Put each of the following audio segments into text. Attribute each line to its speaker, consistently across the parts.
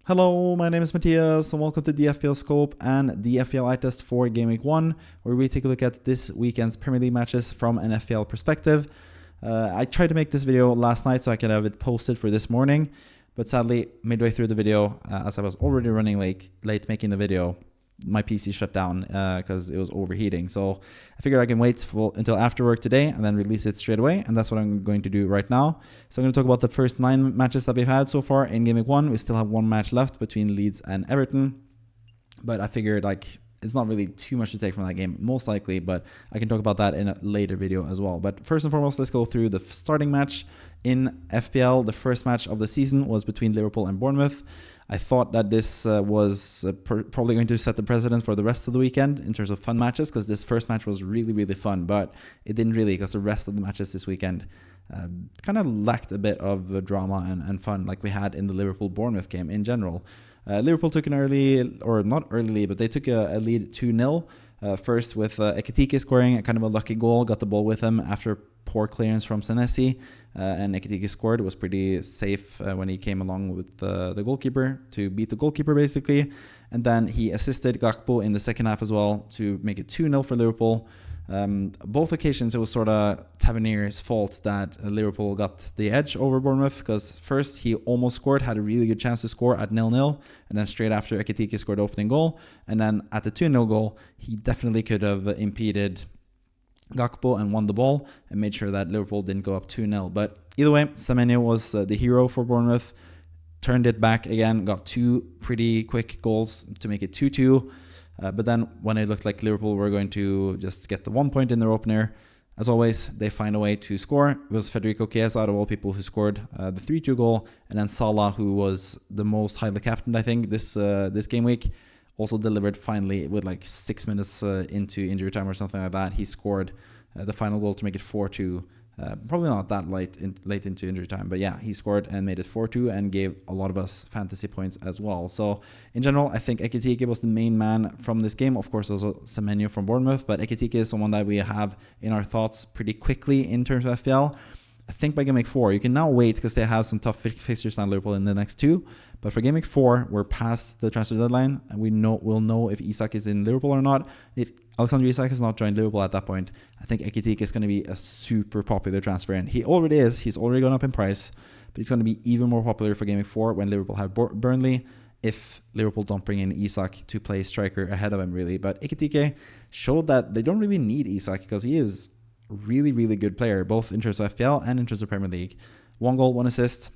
Speaker 1: Hello, my name is Matthias and welcome to the FPL Scope and the FPL eye test for Game Week 1, where we take a look at this weekend's Premier League matches from an FPL perspective. I tried to make this video last night so I could have it posted for this morning, but sadly, midway through the video, as I was already running late making the video, my PC shut down because it was overheating. So I figured I can wait until after work today and then release it straight away. And that's what I'm going to do right now. So I'm going to talk about the first 9 matches that we've had so far in Game Week 1. We still have 1 match left between Leeds and Everton. But I figured it's not really too much to take from that game, most likely, but I can talk about that in a later video as well. But first and foremost, let's go through the starting match in FPL. The first match of the season was between Liverpool and Bournemouth. I thought that this was probably going to set the precedent for the rest of the weekend in terms of fun matches, because this first match was really, really fun, but it didn't really, because the rest of the matches this weekend kind of lacked a bit of drama and fun like we had in the Liverpool-Bournemouth game in general. Liverpool took an early, or not early, but they took a lead 2-0. First with Ekitike scoring a kind of a lucky goal, got the ball with him after poor clearance from Senesi, and Ekitike scored. It was pretty safe when he came along with the goalkeeper to beat the goalkeeper basically, and then he assisted Gakpo in the second half as well to make it 2-0 for Liverpool. Both occasions it was sort of Tavernier's fault that Liverpool got the edge over Bournemouth, because first he almost scored, had a really good chance to score at 0-0, and then straight after Ekitike scored the opening goal, and then at the 2-0 goal he definitely could have impeded Gakpo and won the ball and made sure that Liverpool didn't go up 2-0. But either way, Semenyo was the hero for Bournemouth, turned it back again, got 2 pretty quick goals to make it 2-2. But then when it looked like Liverpool were going to just get the 1 point in their opener, as always, they find a way to score. It was Federico Chiesa, out of all people, who scored the 3-2 goal. And then Salah, who was the most highly captained, I think, this game week, also delivered finally with 6 minutes into injury time or something like that. He scored the final goal to make it 4-2. Probably not that late into injury time, but yeah, he scored and made it 4-2 and gave a lot of us fantasy points as well. So in general, I think Ekitike was the main man from this game. Of course, also Semenyo from Bournemouth, but Ekitike is someone that we have in our thoughts pretty quickly in terms of FPL. I think by Game Week 4, you can now wait because they have some tough fixtures on Liverpool in the next 2. But for Game Week 4, we're past the transfer deadline, and we'll know if Isak is in Liverpool or not. If Alexander Isak has not joined Liverpool at that point, I think Ekitike is going to be a super popular transfer, and he already is. He's already gone up in price, but he's going to be even more popular for Game Week 4 when Liverpool have Burnley, if Liverpool don't bring in Isak to play striker ahead of him, really. But Ekitike showed that they don't really need Isak because he is really, really good player, both in terms of FPL and in terms of Premier League. 1 goal, 1 assist.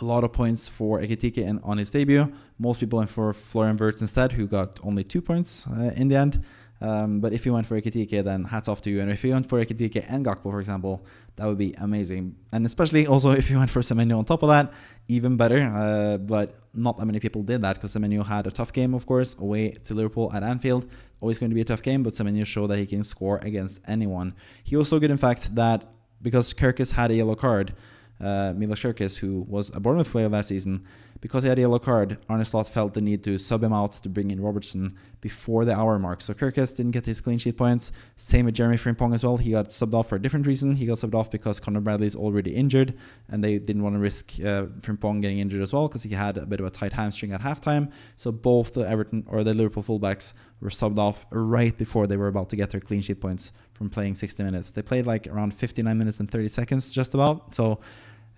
Speaker 1: A lot of points for Ekitike on his debut. Most people went for Florian Wirtz instead, who got only 2 points in the end. But if you went for Ekitike, then hats off to you. And if you went for Ekitike and Gakpo, for example, that would be amazing. And especially also if you went for Semenyo on top of that, even better. But not that many people did that, because Semenyo had a tough game, of course, away to Liverpool at Anfield. Always going to be a tough game, but Semenyo showed that he can score against anyone. He was so good, in fact, that because Kirkis had a yellow card, Milos Kirkis, who was a Bournemouth player last season, because he had a yellow card, Arne Slot felt the need to sub him out to bring in Robertson before the hour mark. So Kirkis didn't get his clean sheet points. Same with Jeremy Frimpong as well. He got subbed off for a different reason. He got subbed off because Conor Bradley is already injured, and they didn't want to risk Frimpong getting injured as well, because he had a bit of a tight hamstring at halftime. So both the Liverpool fullbacks were subbed off right before they were about to get their clean sheet points from playing 60 minutes. They played around 59 minutes and 30 seconds, just about. So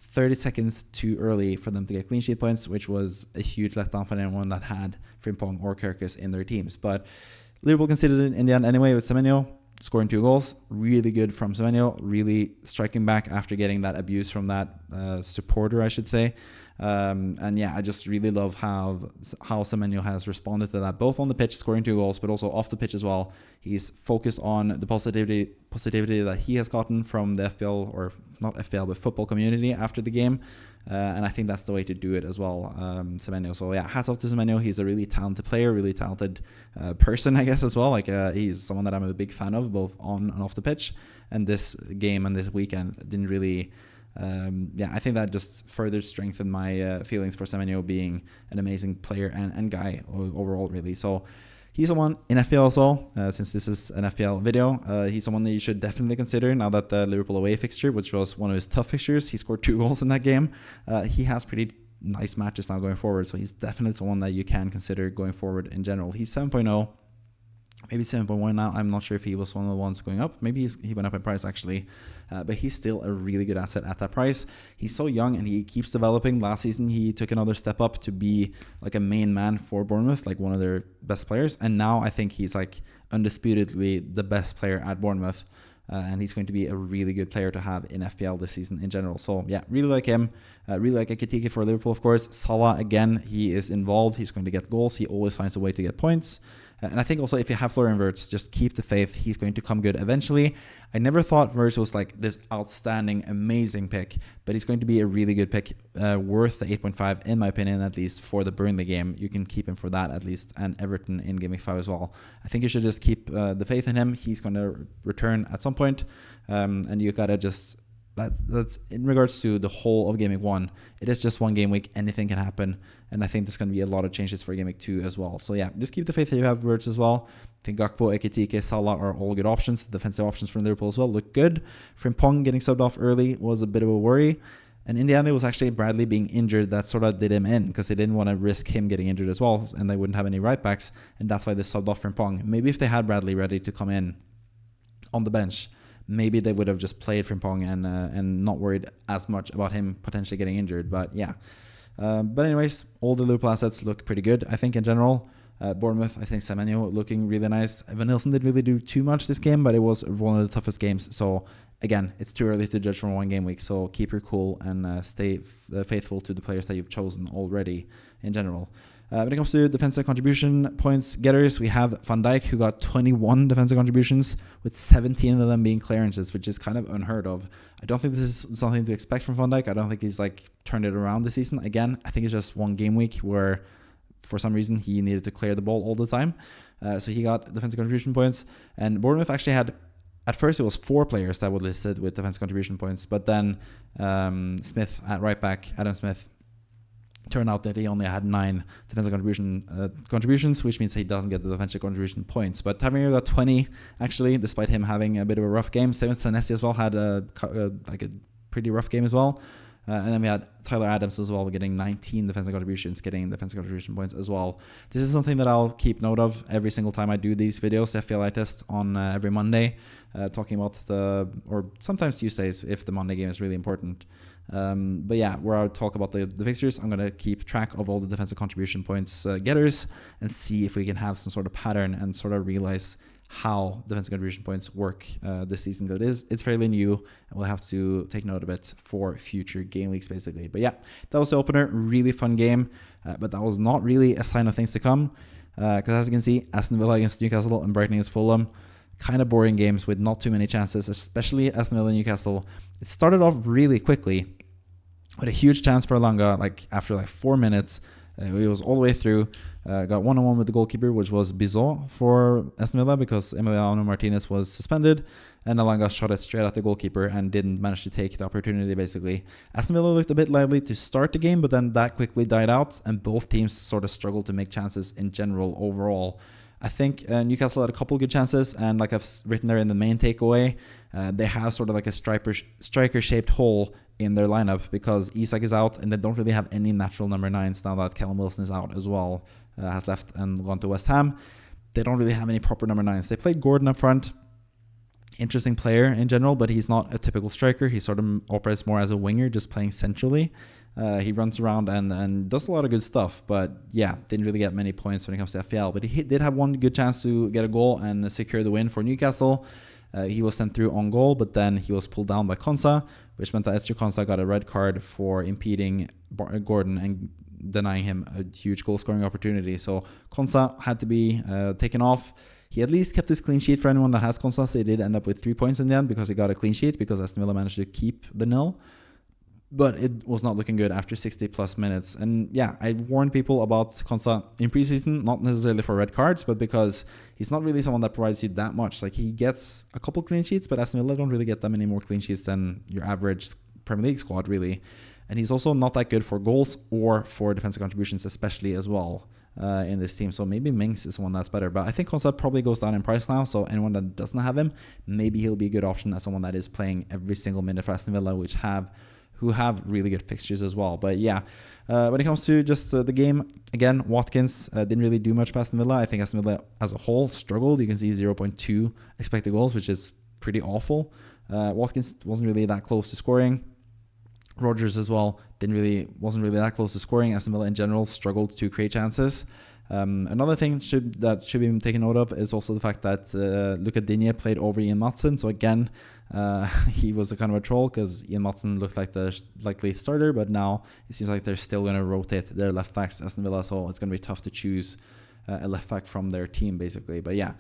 Speaker 1: 30 seconds too early for them to get clean sheet points, which was a huge letdown for anyone that had Frimpong or Kirkis in their teams. But Liverpool conceded it in the end anyway with Semenyo scoring 2 goals. Really good from Semenyo, really striking back after getting that abuse from that supporter, I should say. And yeah, I just really love how Semenyo has responded to that, both on the pitch, scoring 2 goals, but also off the pitch as well. He's focused on the positivity that he has gotten from the FPL, or not FPL, but football community after the game. And I think that's the way to do it as well, Semenyo. So yeah, hats off to Semenyo. He's a really talented player, really talented person, I guess, as well. He's someone that I'm a big fan of, both on and off the pitch. And this game and this weekend didn't really... I think that just further strengthened my feelings for Semenyo being an amazing player and guy overall, really. So he's someone in FPL as well, since this is an FPL video. He's someone that you should definitely consider now that the Liverpool away fixture, which was one of his tough fixtures, he scored 2 goals in that game. He has pretty nice matches now going forward. So he's definitely someone that you can consider going forward in general. He's 7.0. Maybe 7.1 now. I'm not sure if he was one of the ones going up. Maybe he went up in price actually. But he's still a really good asset at that price. He's so young and he keeps developing. Last season, he took another step up to be like a main man for Bournemouth, like one of their best players. And now I think he's like undisputedly the best player at Bournemouth. And he's going to be a really good player to have in FPL this season in general. So yeah, really like him. Really like Ekitike for Liverpool, of course. Salah, again, he is involved. He's going to get goals. He always finds a way to get points. And I think also if you have Florian Wirtz, just keep the faith. He's going to come good eventually. I never thought Wirtz was like this outstanding, amazing pick, but he's going to be a really good pick, worth the 8.5 in my opinion, at least for the Burnley game. You can keep him for that at least, and Everton in Gameweek 5 as well. I think you should just keep the faith in him. He's going to return at some point, and you gotta just... That's in regards to the whole of Gameweek 1. It is just one game week. Anything can happen. And I think there's going to be a lot of changes for Gameweek 2 as well. So yeah, just keep the faith that you have Wirtz as well. I think Gakpo, Ekitike, Salah are all good options. The defensive options from Liverpool as well look good. Frimpong getting subbed off early was a bit of a worry. And in the end, it was actually Bradley being injured that sort of did him in, because they didn't want to risk him getting injured as well. And they wouldn't have any right backs. And that's why they subbed off Frimpong. Maybe if they had Bradley ready to come in on the bench, maybe they would have just played Frimpong and not worried as much about him potentially getting injured. But yeah. But anyways, all the Liverpool assets look pretty good, I think, in general. Bournemouth, I think Semenyo looking really nice. Evan Nilsson didn't really do too much this game, but it was one of the toughest games. So again, it's too early to judge from one game week. So keep your cool and stay faithful to the players that you've chosen already in general. When it comes to defensive contribution points getters, we have Van Dijk, who got 21 defensive contributions, with 17 of them being clearances, which is kind of unheard of. I don't think this is something to expect from Van Dijk. I don't think he's like turned it around this season. Again, I think it's just one game week where for some reason he needed to clear the ball all the time. So he got defensive contribution points. And Bournemouth actually had, at first it was 4 players that were listed with defensive contribution points, but then Smith at right back, Adam Smith, turned out that he only had 9 defensive contributions, which means he doesn't get the defensive contribution points. But Tavernier got 20, actually, despite him having a bit of a rough game. Steven Senesi as well had a pretty rough game as well. And then we had Tyler Adams as well, getting 19 defensive contributions, getting defensive contribution points as well. This is something that I'll keep note of every single time I do these videos, the FPL test on every Monday, talking about or sometimes Tuesdays if the Monday game is really important. But yeah, where I'll talk about the fixtures, I'm going to keep track of all the defensive contribution points getters and see if we can have some sort of pattern and sort of realize how defensive contribution points work this season. It's fairly new, and we'll have to take note of it for future game weeks basically. But yeah, that was the opener. Really fun game, but that was not really a sign of things to come, because as you can see, Aston Villa against Newcastle and Brighton against Fulham, kind of boring games with not too many chances, especially Aston Villa and Newcastle. It started off really quickly with a huge chance for Elanga, like after 4 minutes. He was all the way through, got one-on-one with the goalkeeper, which was Bizot for Aston Villa, because Emiliano Martinez was suspended, and Elanga shot it straight at the goalkeeper and didn't manage to take the opportunity basically. Aston Villa looked a bit lively to start the game, but then that quickly died out, and both teams sort of struggled to make chances in general overall. I think Newcastle had a couple good chances, and like I've written there in the main takeaway, they have sort of like a striker-shaped hole in their lineup, because Isak is out and they don't really have any natural number 9s now that Callum Wilson is out as well, has left and gone to West Ham. They don't really have any proper number 9s. They played Gordon up front. Interesting player in general, but he's not a typical striker. He sort of operates more as a winger, just playing centrally. He runs around and does a lot of good stuff, but yeah, didn't really get many points when it comes to FPL. But he did have one good chance to get a goal and secure the win for Newcastle. He was sent through on goal, but then he was pulled down by Konsa, which meant that Esther Konsa got a red card for impeding Gordon and denying him a huge goal-scoring opportunity. So Konsa had to be taken off. He at least kept his clean sheet for anyone that has Konsa, so he did end up with 3 points in the end because he got a clean sheet, because Aston Villa managed to keep the nil. But it was not looking good after 60 plus minutes. And yeah, I warned people about Konsa in preseason, not necessarily for red cards, but because he's not really someone that provides you that much. Like, he gets a couple clean sheets, but Aston Villa don't really get that many more clean sheets than your average Premier League squad, really. And he's also not that good for goals or for defensive contributions, especially as well in this team. So maybe Mings is one that's better. But I think Konsa probably goes down in price now. So anyone that doesn't have him, maybe he'll be a good option as someone that is playing every single minute for Aston Villa, which have who have really good fixtures as well. But yeah, when it comes to just the game, again, Watkins didn't really do much for Aston Villa. I think Aston Villa as a whole struggled. You can see 0.2 expected goals, which is pretty awful. Watkins wasn't really that close to scoring. Rodgers as well wasn't really that close to scoring. Aston Villa in general struggled to create chances. Another thing that should be taken note of is also the fact that Luca Digne played over Ian Maatsen. So again, he was a kind of a troll because Ian Maatsen looked like the likely starter, but now it seems like they're still going to rotate their left backs, Aston Villa. So it's going to be tough to choose a left back from their team, basically. But yeah,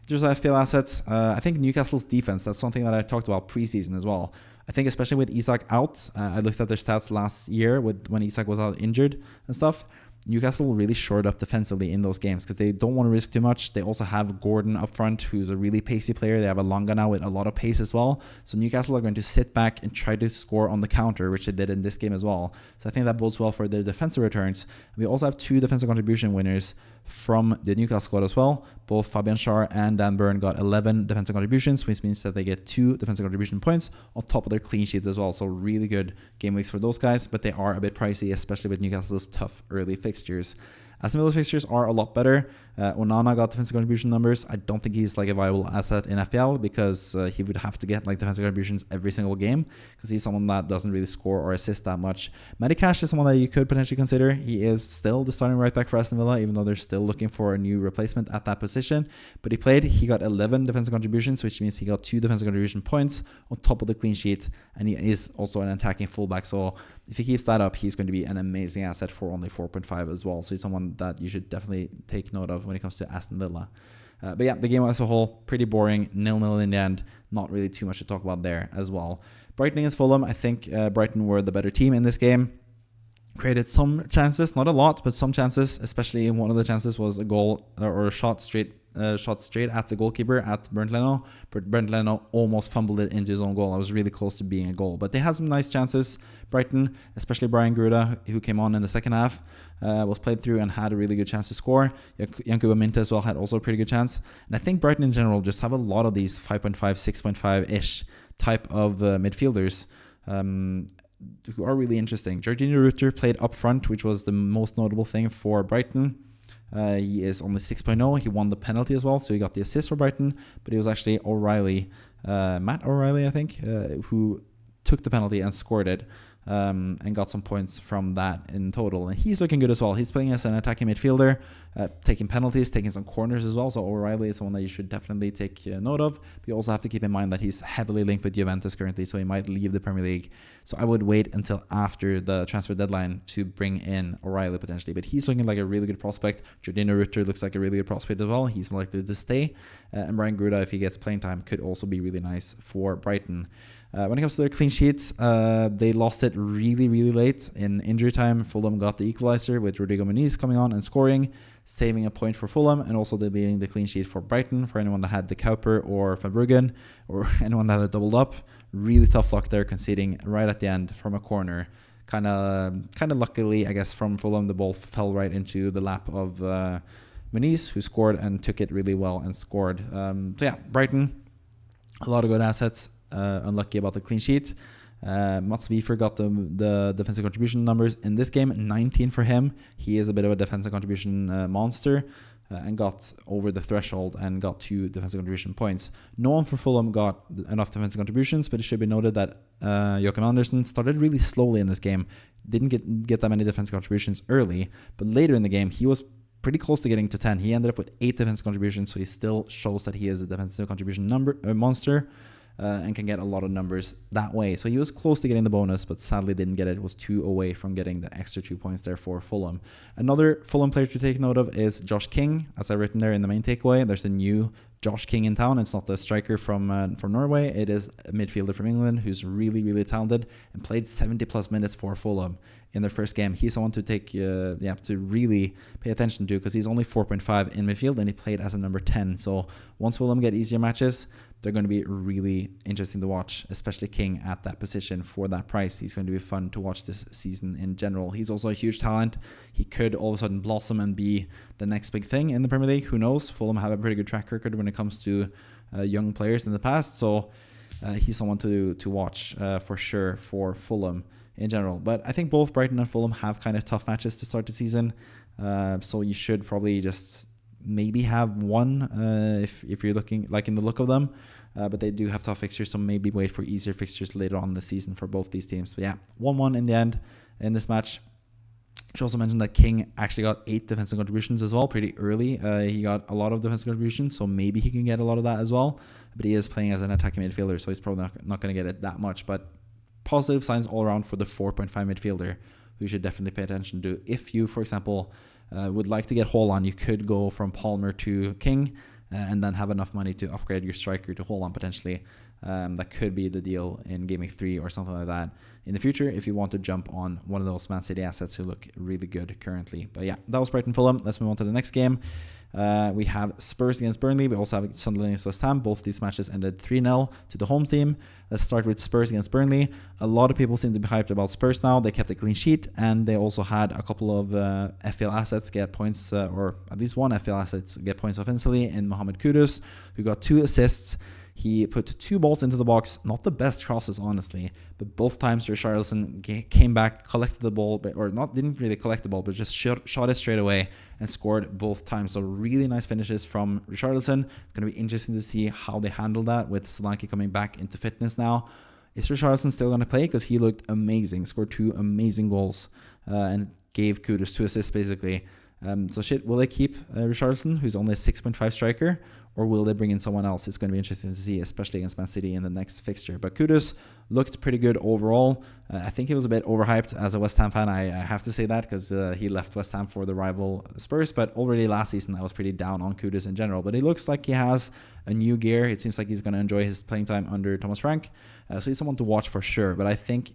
Speaker 1: just FPL assets. I think Newcastle's defense, that's something that I talked about preseason as well. I think especially with Isak out, I looked at their stats last year when Isak was out injured and stuff. Newcastle really shored up defensively in those games because they don't want to risk too much. They also have Gordon up front, who's a really pacey player. They have a Longa now with a lot of pace as well. So Newcastle are going to sit back and try to score on the counter, which they did in this game as well. So I think that bodes well for their defensive returns. We also have 2 defensive contribution winners from the Newcastle squad as well. Both Fabian Schär and Dan Burn got 11 defensive contributions, which means that they get 2 defensive contribution points on top of their clean sheets as well. So really good game weeks for those guys, but they are a bit pricey, especially with Newcastle's tough early fixtures. Aston Villa's fixtures are a lot better. Onana got defensive contribution numbers. I don't think he's like a viable asset in FPL because he would have to get like defensive contributions every single game because he's someone that doesn't really score or assist that much. Medicash is someone that you could potentially consider. He is still the starting right back for Aston Villa, even though they're still looking for a new replacement at that position. But he got 11 defensive contributions, which means he got 2 defensive contribution points on top of the clean sheet, and he is also an attacking fullback. So if he keeps that up, he's going to be an amazing asset for only 4.5 as well. So he's someone that you should definitely take note of when it comes to Aston Villa. But yeah, the game as a whole, pretty boring, 0-0 in the end. Not really too much to talk about there as well. Brighton against Fulham, I think Brighton were the better team in this game. Created some chances, not a lot, but some chances, especially one of the chances was a goal or a shot straight at the goalkeeper at Bernd Leno, but Bernd Leno almost fumbled it into his own goal. I was really close to being a goal, but they had some nice chances. Brighton, especially Brian Gruda, who came on in the second half, was played through and had a really good chance to score. Yankuba Minte as well had also a pretty good chance. And I think Brighton in general just have a lot of these 5.5, 6.5-ish type of midfielders who are really interesting. Jorginho Rutter played up front, which was the most notable thing for Brighton. He is only 6.0. He won the penalty as well, so he got the assist for Brighton. But it was actually Matt O'Reilly, I think, who took the penalty and scored it and got some points from that in total. And he's looking good as well. He's playing as an attacking midfielder, taking penalties, taking some corners as well. So O'Reilly is someone that you should definitely take note of. But you also have to keep in mind that he's heavily linked with Juventus currently, so he might leave the Premier League. So I would wait until after the transfer deadline to bring in O'Reilly potentially. But he's looking like a really good prospect. Jorginho Rutter looks like a really good prospect as well. He's likely to stay. And Brian Gruda, if he gets playing time, could also be really nice for Brighton. When it comes to their clean sheets, they lost it really, really late in injury time. Fulham got the equalizer with Rodrigo Muniz coming on and scoring, saving a point for Fulham, and also deleting the clean sheet for Brighton for anyone that had De Kuiper or Verbruggen or anyone that had doubled up. Really tough luck there, conceding right at the end from a corner. Kind of luckily, I guess, from Fulham, the ball fell right into the lap of Muniz, who scored and took it really well and scored. So yeah, Brighton, a lot of good assets. Unlucky about the clean sheet. Mats Wiefer got the defensive contribution numbers in this game, 19 for him. He is a bit of a defensive contribution monster and got over the threshold and got 2 defensive contribution points. No one from Fulham got enough defensive contributions, but it should be noted that Joachim Andersen started really slowly in this game. Didn't get that many defensive contributions early, but later in the game he was pretty close to getting to 10. He ended up with 8 defensive contributions, so he still shows that he is a defensive contribution monster. And can get a lot of numbers that way. So he was close to getting the bonus, but sadly didn't get it. It was 2 away from getting the extra 2 points there for Fulham. Another Fulham player to take note of is Josh King, as I've written there in the main takeaway. There's a new Josh King in town. It's not the striker from Norway. It is a midfielder from England who's really, really talented and played 70 plus minutes for Fulham in their first game. He's someone to take, you have to really pay attention to because he's only 4.5 in midfield and he played as a number 10. So once Fulham get easier matches, they're going to be really interesting to watch, especially King at that position for that price. He's going to be fun to watch this season in general. He's also a huge talent. He could all of a sudden blossom and be the next big thing in the Premier League. Who knows? Fulham have a pretty good track record when it comes to young players in the past. So he's someone to watch for sure for Fulham in general. But I think both Brighton and Fulham have kind of tough matches to start the season. So you should probably just maybe have one if you're looking like in the look of them. But they do have tough fixtures, so maybe wait for easier fixtures later on in the season for both these teams. But yeah, 1-1 in the end in this match. I should also mention that King actually got 8 defensive contributions as well pretty early. He got a lot of defensive contributions, so maybe he can get a lot of that as well. But he is playing as an attacking midfielder, so he's probably not going to get it that much. But positive signs all around for the 4.5 midfielder, who you should definitely pay attention to. If you, for example, would like to get Haaland, you could go from Palmer to King and then have enough money to upgrade your striker to Haaland potentially. That could be the deal in Gameweek 3 or something like that in the future if you want to jump on one of those Man City assets who look really good currently. But yeah, that was Brighton Fulham. Let's move on to the next game. We have Spurs against Burnley. We also have Sunderland against West Ham. Both these matches ended 3-0 to the home team. Let's start with Spurs against Burnley. A lot of people seem to be hyped about Spurs now. They kept a clean sheet, and they also had a couple of FPL assets get points, or at least one FPL asset get points offensively in Mohamed Kudus, who got 2 assists. He put 2 balls into the box, not the best crosses, honestly, but both times Richarlison came back, collected the ball, didn't really collect the ball, but just shot it straight away and scored both times. So really nice finishes from Richarlison. It's going to be interesting to see how they handle that with Solanke coming back into fitness now. Is Richarlison still going to play? Because he looked amazing, scored 2 amazing goals and gave Kudus 2 assists basically. Will they keep Richarlison, who's only a 6.5 striker, or will they bring in someone else? It's going to be interesting to see, especially against Man City in the next fixture. But Kudus looked pretty good overall. I think he was a bit overhyped as a West Ham fan. I have to say that because he left West Ham for the rival Spurs. But already last season, I was pretty down on Kudus in general. But it looks like he has a new gear. It seems like he's going to enjoy his playing time under Thomas Frank. So he's someone to watch for sure. But I think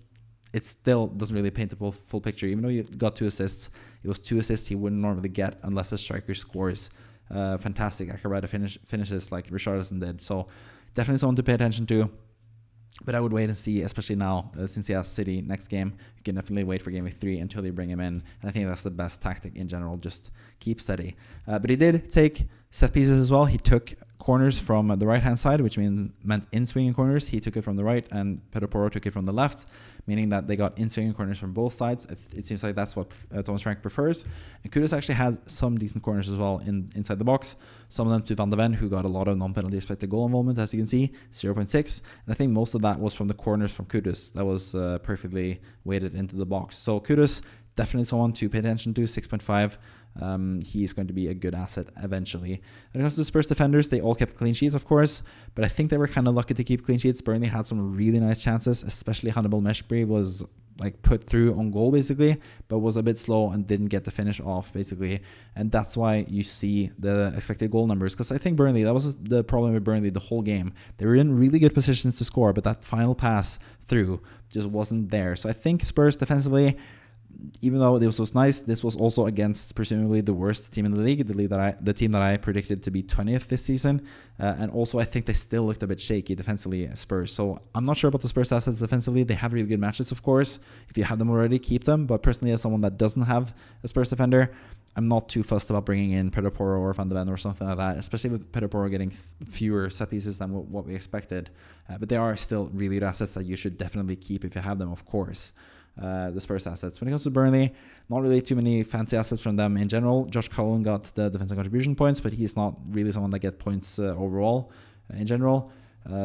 Speaker 1: it still doesn't really paint the full picture. Even though he got 2 assists, it was 2 assists he wouldn't normally get unless a striker scores fantastic acrobatic finishes like Richarlison did. So definitely someone to pay attention to. But I would wait and see, especially now, since he has City next game. You can definitely wait for Game Week 3 until you bring him in. And I think that's the best tactic in general. Just keep steady. But he did take set pieces as well. He took corners from the right-hand side, which meant in-swinging corners. He took it from the right, and Pedro Porro took it from the left, meaning that they got in-swinging corners from both sides. It seems like that's what Thomas Frank prefers. And Kudus actually had some decent corners as well inside the box. Some of them to Van de Ven, who got a lot of non-penalty expected goal involvement, as you can see, 0.6. And I think most of that was from the corners from Kudus. That was perfectly weighted into the box. So Kudus, definitely someone to pay attention to, 6.5. He's going to be a good asset eventually. When it comes to the Spurs defenders, they all kept clean sheets, of course, but I think they were kind of lucky to keep clean sheets. Burnley had some really nice chances, especially Hannibal Meshbury was like put through on goal basically, but was a bit slow and didn't get the finish off basically. And that's why you see the expected goal numbers, because I think Burnley, that was the problem with Burnley the whole game. They were in really good positions to score, but that final pass through just wasn't there. So I think Spurs defensively, even though this was nice, this was also against presumably the worst team in the league, the team that I predicted to be 20th this season. And also I think they still looked a bit shaky defensively, Spurs. So I'm not sure about the Spurs assets defensively. They have really good matches, of course. If you have them already, keep them. But personally, as someone that doesn't have a Spurs defender, I'm not too fussed about bringing in Pedro Porro or Van de Ven or something like that, especially with Pedro Porro getting fewer set pieces than what we expected. But they are still really good assets that you should definitely keep if you have them, of course. The Spurs assets. When it comes to Burnley, not really too many fancy assets from them in general. Josh Cullen got the defensive contribution points, but he's not really someone that gets points overall in general.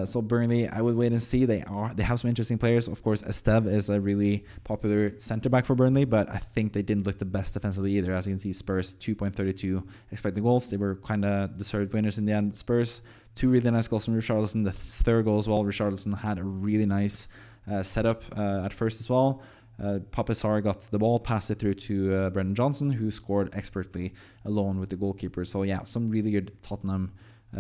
Speaker 1: So Burnley, I would wait and see. They have some interesting players. Of course, Esteve is a really popular centre back for Burnley, but I think they didn't look the best defensively either. As you can see, Spurs 2.32 expected goals. They were kind of deserved winners in the end. Spurs, 2 really nice goals from Richarlison. The third goal as well, Richarlison had a really nice setup at first as well. Papisar got the ball, passed it through to Brendan Johnson, who scored expertly alone with the goalkeeper. So yeah, some really good Tottenham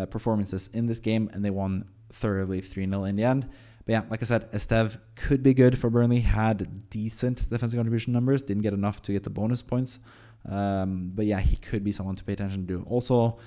Speaker 1: performances in this game, and they won thoroughly 3-0 in the end. But yeah, like I said, Esteve could be good for Burnley, had decent defensive contribution numbers, didn't get enough to get the bonus points. But yeah, he could be someone to pay attention to. Also,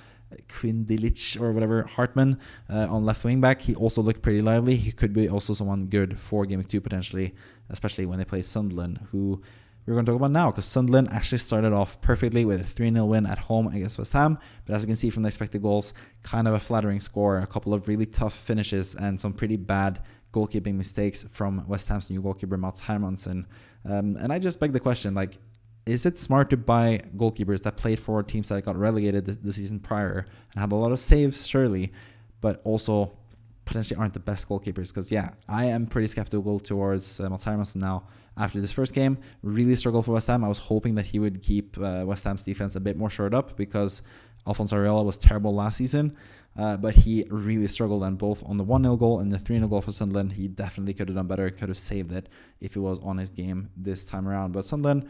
Speaker 1: Kvindilic or whatever, Hartman on left wing back, he also looked pretty lively. He could be also someone good for Game Week 2 potentially, especially when they play Sunderland, who we're going to talk about now, because Sunderland actually started off perfectly with a 3-0 win at home against West Ham. But as you can see from the expected goals, kind of a flattering score, a couple of really tough finishes and some pretty bad goalkeeping mistakes from West Ham's new goalkeeper Mats Hermansen. And I just beg the question, like, is it smart to buy goalkeepers that played for teams that got relegated the season prior and had a lot of saves, surely, but also potentially aren't the best goalkeepers? Because, yeah, I am pretty skeptical towards Mats Hermansen now. After this first game, really struggled for West Ham. I was hoping that he would keep West Ham's defense a bit more shored up, because Alphonse Areola was terrible last season, but he really struggled, and both on the 1-0 goal and the 3-0 goal for Sunderland, he definitely could have done better, could have saved it if he was on his game this time around. But Sunderland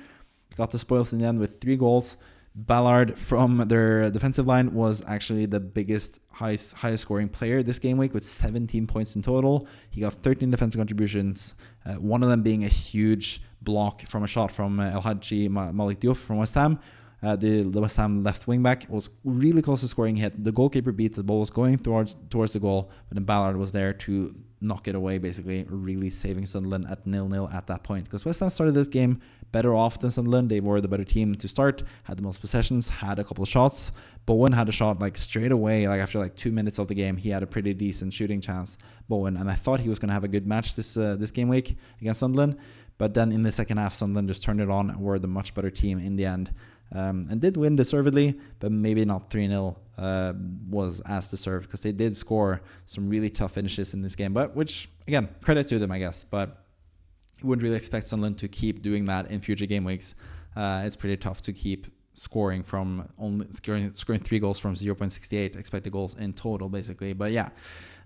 Speaker 1: got the spoils in the end with 3 goals. Ballard from their defensive line was actually the biggest, highest scoring player this game week with 17 points in total. He got 13 defensive contributions, one of them being a huge block from a shot from El Hadji Malik Diouf from West Ham. The West Ham left wing back was really close to scoring a hit. The goalkeeper beat, the ball was going towards the goal, but then Ballard was there to knock it away, basically really saving Sunderland at 0-0 at that point. Because West Ham started this game better off than Sunderland. They were the better team to start, had the most possessions, had a couple of shots. Bowen had a shot like straight away, like after like 2 minutes of the game. He had a pretty decent shooting chance, Bowen, and I thought he was going to have a good match this game week against Sunderland. But then in the second half, Sunderland just turned it on and were the much better team in the end. And did win deservedly, but maybe not 3-0 was as deserved, because they did score some really tough finishes in this game, but which, again, credit to them, I guess. But you wouldn't really expect Sunderland to keep doing that in future game weeks. It's pretty tough to keep scoring from only scoring 3 goals from 0.68 expected goals in total, basically. But yeah,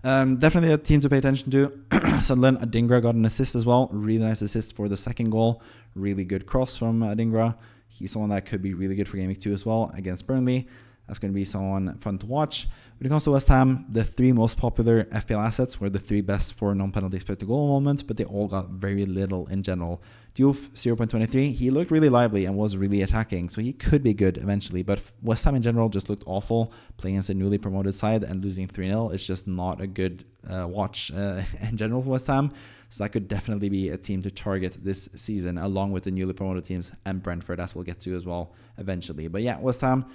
Speaker 1: definitely a team to pay attention to. Sunderland, Adingra got an assist as well. Really nice assist for the second goal. Really good cross from Adingra. He's someone that could be really good for Game Week 2 as well against Burnley. That's going to be someone fun to watch. When it comes to West Ham, the 3 most popular FPL assets were the 3 best for non-penalty expected goal moment, but they all got very little in general. Diouf, 0.23. He looked really lively and was really attacking, so he could be good eventually. But West Ham in general just looked awful, playing against a newly promoted side and losing 3-0. It's just not a good watch in general for West Ham. So that could definitely be a team to target this season, along with the newly promoted teams and Brentford, as we'll get to as well eventually. But yeah, West Ham,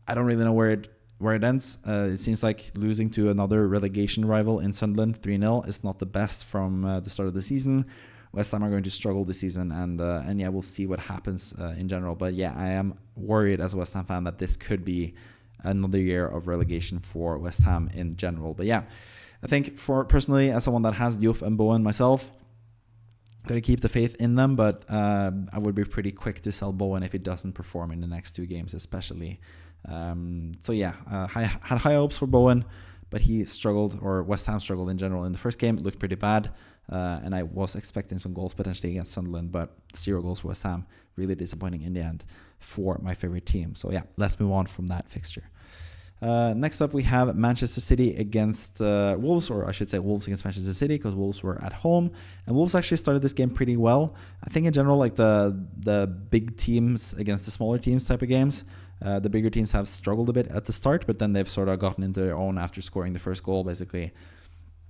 Speaker 1: I don't really know where it ends. It seems like losing to another relegation rival in Sunderland 3-0 is not the best from the start of the season. West Ham are going to struggle this season, and yeah, we'll see what happens in general. But yeah, I am worried as a West Ham fan that this could be another year of relegation for West Ham in general. But yeah, I think for personally, as someone that has Diouf and Bowen myself, got to keep the faith in them, but I would be pretty quick to sell Bowen if he doesn't perform in the next 2 games, especially. So yeah, I had high hopes for Bowen, but he struggled, or West Ham struggled in general in the first game. It looked pretty bad, and I was expecting some goals potentially against Sunderland, but 0 goals for West Ham. Really disappointing in the end for my favorite team. So yeah, let's move on from that fixture. Next up, we have Manchester City against Wolves, or I should say Wolves against Manchester City, because Wolves were at home, and Wolves actually started this game pretty well. I think in general, like the big teams against the smaller teams type of games, the bigger teams have struggled a bit at the start, but then they've sort of gotten into their own after scoring the first goal, basically,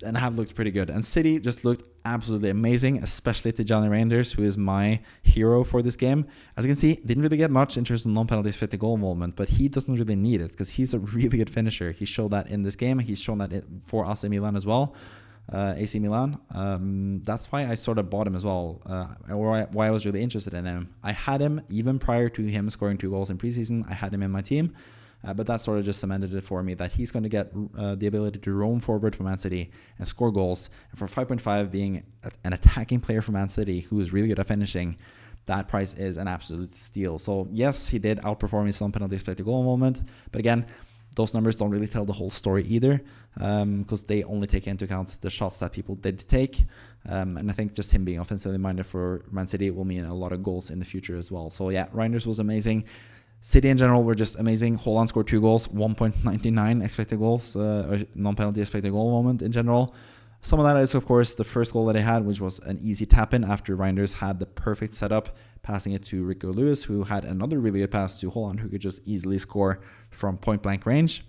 Speaker 1: and have looked pretty good. And City just looked absolutely amazing, especially to Johnny Reinders, who is my hero for this game. As you can see, didn't really get much in terms of non-penalty expected goal involvement, but he doesn't really need it because he's a really good finisher. He showed that in this game. He's shown that for AC Milan as well. AC Milan. That's why I sort of bought him as well, or why I was really interested in him. I had him even prior to him scoring 2 goals in preseason. I had him in my team. But that sort of just cemented it for me that he's going to get the ability to roam forward for Man City and score goals. And for 5.5 being an attacking player for Man City who is really good at finishing, that price is an absolute steal. So yes, he did outperform his non-penalty expected goal moment. But again, those numbers don't really tell the whole story either, because they only take into account the shots that people did take. And I think just him being offensively minded for Man City will mean a lot of goals in the future as well. So yeah, Reinders was amazing. City in general were just amazing. Haaland scored 2 goals, 1.99 expected goals, non-penalty expected goal moment in general. Some of that is, of course, the first goal that they had, which was an easy tap-in after Reinders had the perfect setup, passing it to Rico Lewis, who had another really good pass to Haaland, who could just easily score from point-blank range.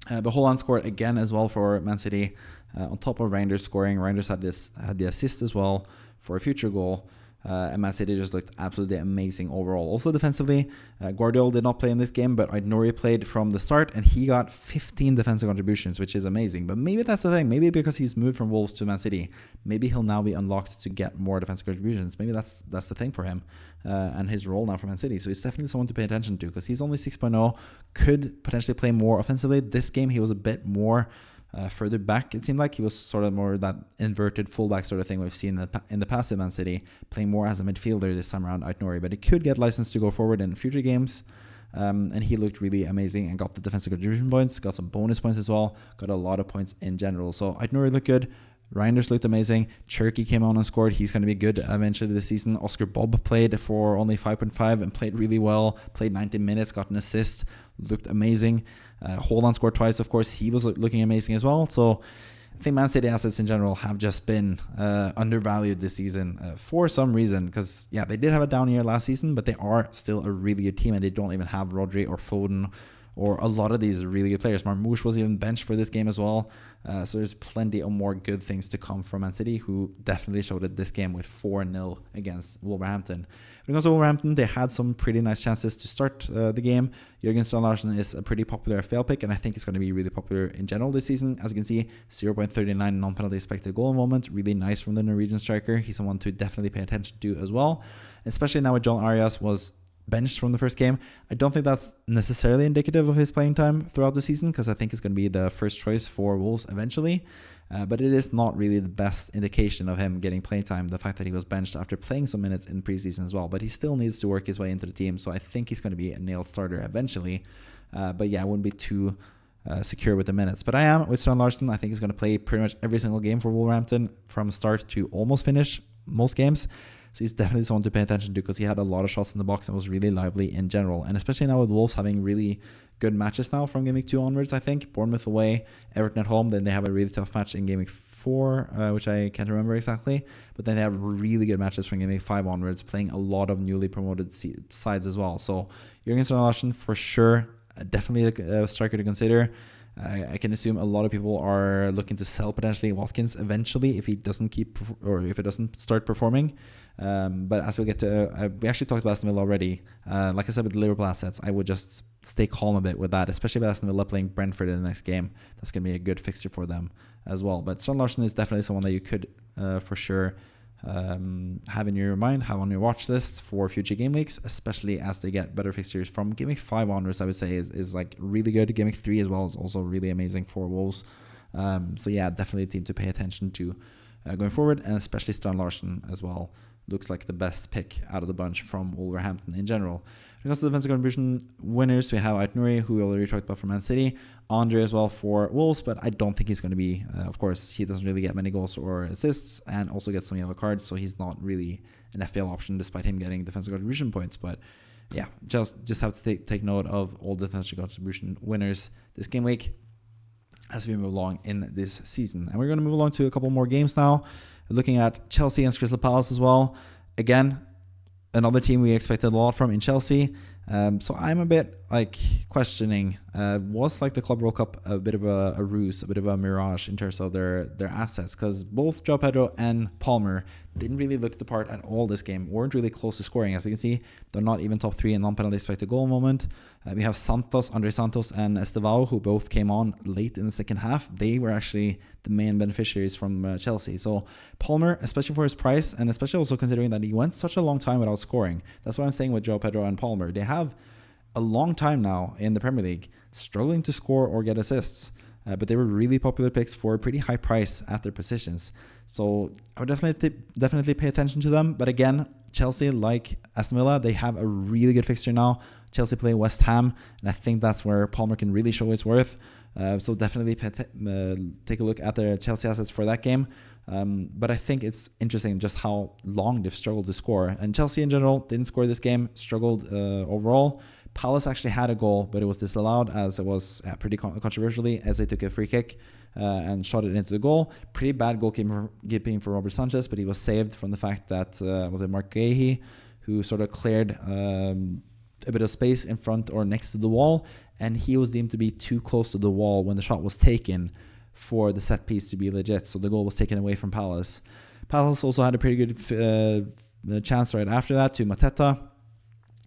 Speaker 1: But Haaland scored again as well for Man City. On top of Reinders scoring, Reinders had the assist as well for a future goal. And Man City just looked absolutely amazing overall. Also defensively, Guardiola did not play in this game, but Aït-Nouri played from the start, and he got 15 defensive contributions, which is amazing. But maybe that's the thing. Maybe because he's moved from Wolves to Man City, maybe he'll now be unlocked to get more defensive contributions. Maybe that's the thing for him and his role now for Man City. So he's definitely someone to pay attention to because he's only 6.0, could potentially play more offensively. This game, he was a bit more further back. It seemed like he was sort of more that inverted fullback sort of thing we've seen in the past in Man City, playing more as a midfielder this time around, Aït-Nouri. But he could get licensed to go forward in future games. And he looked really amazing and got the defensive contribution points, got some bonus points as well, got a lot of points in general. So Aït-Nouri looked good. Reinders looked amazing. Cherki came on and scored. He's going to be good eventually this season. Oscar Bob played for only 5.5 and played really well. Played 90 minutes, got an assist, looked amazing. Haaland scored twice, of course. He was looking amazing as well. So I think Man City assets in general have just been undervalued this season for some reason. Because, yeah, they did have a down year last season, but they are still a really good team and they don't even have Rodri or Foden or a lot of these really good players. Marmoush was even benched for this game as well. So there's plenty of more good things to come from Man City, who definitely showed it this game with 4-0 against Wolverhampton. When it comes to Wolverhampton, they had some pretty nice chances to start the game. Jørgen Strand Larsen is a pretty popular FPL pick, and I think it's going to be really popular in general this season. As you can see, 0.39 non-penalty expected goal involvement. Really nice from the Norwegian striker. He's someone to definitely pay attention to as well. Especially now with John Arias was benched from the first game. I don't think that's necessarily indicative of his playing time throughout the season because I think it's going to be the first choice for Wolves eventually. But it is not really the best indication of him getting playing time, the fact that he was benched after playing some minutes in preseason as well. But he still needs to work his way into the team, so I think he's going to be a nailed starter eventually. But yeah, I wouldn't be too secure with the minutes. But I am with Strand Larsen. I think he's going to play pretty much every single game for Wolverhampton from start to almost finish most games. So he's definitely someone to pay attention to because he had a lot of shots in the box and was really lively in general. And especially now with Wolves having really good matches now from Game Week 2 onwards, I think. Bournemouth away, Everton at home. Then they have a really tough match in Game Week 4, which I can't remember exactly. But then they have really good matches from Game Week 5 onwards, playing a lot of newly promoted sides as well. So Jørgen Strand Larsen for sure, definitely a striker to consider. I can assume a lot of people are looking to sell potentially Watkins eventually if he doesn't keep or if it doesn't start performing. But as we get to, we actually talked about Aston Villa already. Like I said with the Liverpool assets, I would just stay calm a bit with that, especially with Aston Villa playing Brentford in the next game. That's going to be a good fixture for them as well. But Strand Larsen is definitely someone that you could for sure have in your mind, have on your watch list for future game weeks, especially as they get better fixtures from Game Week 5 onwards. I would say is like really good. Game Week 3 as well is also really amazing for Wolves. So yeah, definitely a team to pay attention to going forward, and especially Strand Larsen as well. Looks like the best pick out of the bunch from Wolverhampton in general. When it comes to defensive contribution winners, we have Aït-Nouri, who we already talked about for Man City. Andre as well for Wolves, but I don't think he's going to be, of course, he doesn't really get many goals or assists and also gets some yellow cards, so he's not really an FPL option despite him getting defensive contribution points. But yeah, just have to take note of all defensive contribution winners this game week as we move along in this season. And we're going to move along to a couple more games now. Looking at Chelsea and Crystal Palace as well. Again, another team we expected a lot from in Chelsea. So I'm a bit like questioning, was like the Club World Cup a bit of a ruse, a bit of a mirage in terms of their assets? Because both João Pedro and Palmer didn't really look the part at all this game, weren't really close to scoring. As you can see, they're not even top 3 in non-penalty expected goal moment. We have Andre Santos and Estevao, who both came on late in the second half. They were actually the main beneficiaries from Chelsea. So Palmer, especially for his price, and especially also considering that he went such a long time without scoring. That's what I'm saying with João Pedro and Palmer. They have a long time now in the Premier League struggling to score or get assists. But they were really popular picks for a pretty high price at their positions. So I would definitely pay attention to them. But again, Chelsea, like Aston Villa, they have a really good fixture now. Chelsea play West Ham, and I think that's where Palmer can really show his worth. So definitely take a look at their Chelsea assets for that game. But I think it's interesting just how long they've struggled to score. And Chelsea in general didn't score this game, struggled overall. Palace actually had a goal, but it was disallowed as it was pretty controversially as they took a free kick and shot it into the goal. Pretty bad goalkeeping for Robert Sanchez, but he was saved from the fact that was it Mark Gahey who sort of cleared a bit of space in front or next to the wall, and he was deemed to be too close to the wall when the shot was taken for the set piece to be legit. So the goal was taken away from Palace. Palace also had a pretty good the chance right after that to Mateta.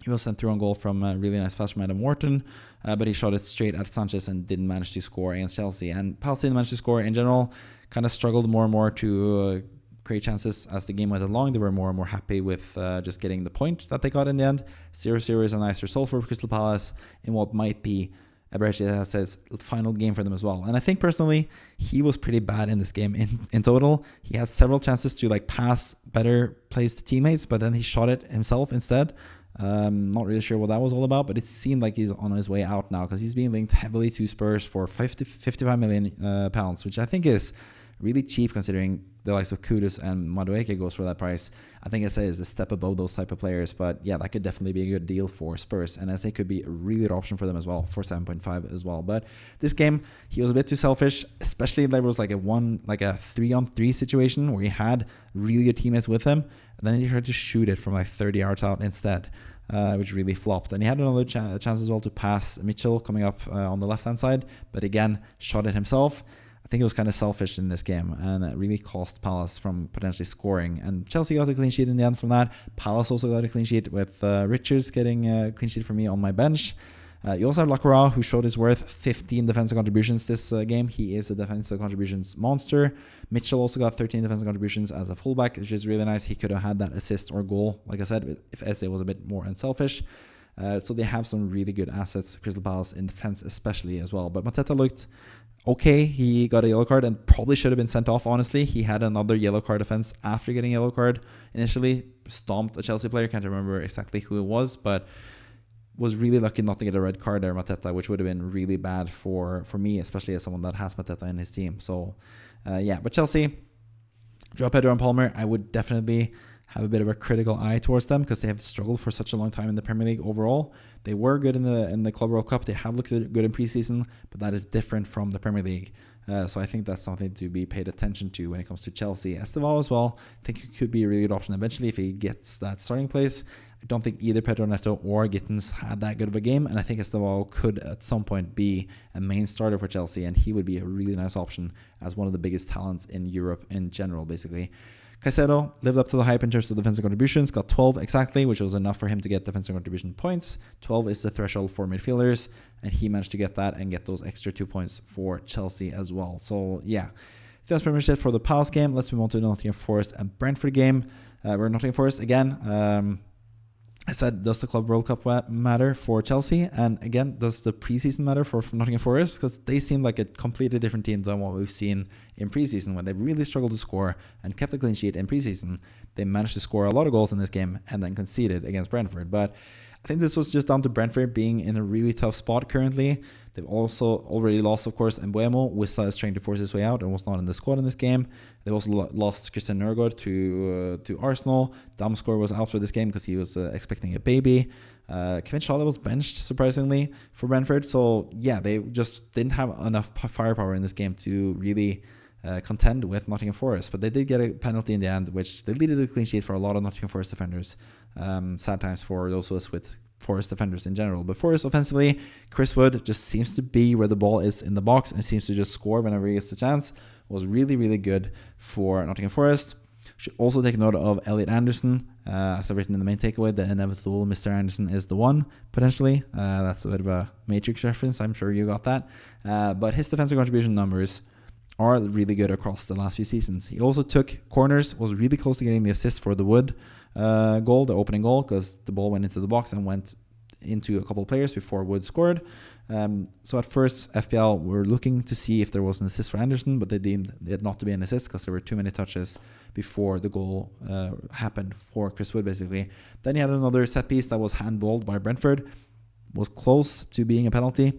Speaker 1: He was sent through on goal from a really nice pass from Adam Wharton, but he shot it straight at Sanchez and didn't manage to score against Chelsea. And Palace didn't manage to score in general, kind of struggled more and more to create chances as the game went along. They were more and more happy with just getting the point that they got in the end. 0-0 is a nice result for Crystal Palace in what might be Eberechi's final game for them as well. And I think personally, he was pretty bad in this game in total. He had several chances to like pass better plays to teammates, but then he shot it himself instead. Not really sure what that was all about, but it seemed like he's on his way out now because he's being linked heavily to Spurs for 55 million pounds, which I think is really cheap considering the likes of Kudus and Madueke goes for that price. I think SA is a step above those type of players, but yeah, that could definitely be a good deal for Spurs, and SA could be a really good option for them as well for 7.5 as well. But this game, he was a bit too selfish, especially there was like a 3-on-3 situation where he had really good teammates with him, and then he tried to shoot it from like 30 yards out instead, which really flopped. And he had another chance as well to pass Mitchell coming up on the left-hand side, but again, shot it himself. I think it was kind of selfish in this game, and it really cost Palace from potentially scoring. And Chelsea got a clean sheet in the end from that. Palace also got a clean sheet with Richards getting a clean sheet for me on my bench. You also have Lacroix, who showed his worth, 15 defensive contributions this game. He is a defensive contributions monster. Mitchell also got 13 defensive contributions as a fullback, which is really nice. He could have had that assist or goal, like I said, if SA was a bit more unselfish. So they have some really good assets, Crystal Palace, in defense especially as well. But Mateta looked okay. He got a yellow card and probably should have been sent off, honestly. He had another yellow card offense after getting a yellow card initially. Stomped a Chelsea player. Can't remember exactly who it was, but was really lucky not to get a red card there, Mateta, which would have been really bad for me, especially as someone that has Mateta in his team. So, yeah. But Chelsea, Joao Pedro and Palmer, I would definitely have a bit of a critical eye towards them because they have struggled for such a long time in the Premier League overall. They were good in the Club World Cup. They have looked good in preseason, but that is different from the Premier League. So I think that's something to be paid attention to when it comes to Chelsea. Esteval as well, I think it could be a really good option eventually if he gets that starting place. I don't think either Pedro Neto or Gittins had that good of a game, and I think Esteval could at some point be a main starter for Chelsea, and he would be a really nice option as one of the biggest talents in Europe in general, basically. Caicedo lived up to the hype in terms of defensive contributions, got 12 exactly, which was enough for him to get defensive contribution points. 12 is the threshold for midfielders, and he managed to get that and get those extra 2 points for Chelsea as well. So, yeah, that's pretty much it for the Palace game. Let's move on to the Nottingham Forest and Brentford game. We're Nottingham Forest again. I said, does the Club World Cup matter for Chelsea? And again, does the preseason matter for Nottingham Forest? Because they seem like a completely different team than what we've seen in preseason, when they really struggled to score and kept a clean sheet in preseason. They managed to score a lot of goals in this game and then conceded against Brentford. But I think this was just down to Brentford being in a really tough spot currently. They've also already lost, of course, Mbuemo. Wissa is trying to force his way out and was not in the squad in this game. They've also lost Christian Nørgaard to Arsenal. Damsgaard was out for this game because he was expecting a baby. Kevin Schade was benched, surprisingly, for Brentford. So, yeah, they just didn't have enough firepower in this game to really contend with Nottingham Forest. But they did get a penalty in the end, which they leaded a clean sheet for a lot of Nottingham Forest defenders. Sad times for those of us with Forest defenders in general. But Forest offensively, Chris Wood just seems to be where the ball is in the box and seems to just score whenever he gets the chance. Was really, really good for Nottingham Forest. Should also take note of Elliot Anderson. As I've written in the main takeaway, the inevitable Mr. Anderson is the one, potentially. That's a bit of a Matrix reference. I'm sure you got that. But his defensive contribution numbers are really good across the last few seasons. He also took corners, was really close to getting the assist for the Wood goal, the opening goal, because the ball went into the box and went into a couple of players before Wood scored. So at first, FPL were looking to see if there was an assist for Anderson, but they deemed it not to be an assist because there were too many touches before the goal happened for Chris Wood, basically. Then he had another set piece that was handballed by Brentford, was close to being a penalty.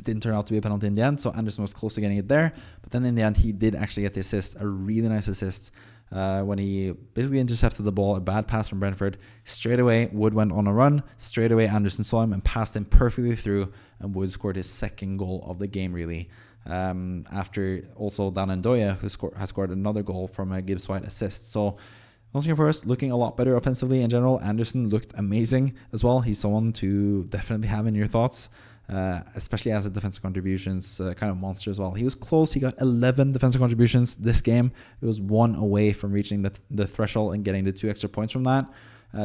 Speaker 1: Didn't turn out to be a penalty in the end, so Anderson was close to getting it there. But then in the end, he did actually get the assist, a really nice assist, when he basically intercepted the ball, a bad pass from Brentford. Straight away, Wood went on a run. Straight away, Anderson saw him and passed him perfectly through, and Wood scored his second goal of the game, really. After also Dan Ndoye, who has scored another goal from a Gibbs White assist. So Nottingham Forest looking a lot better offensively in general. Anderson looked amazing as well. He's someone to definitely have in your thoughts. especially as a defensive contributions kind of monster as well. He was close. He got 11 defensive contributions this game. It was 1 away from reaching the threshold and getting the 2 extra points from that.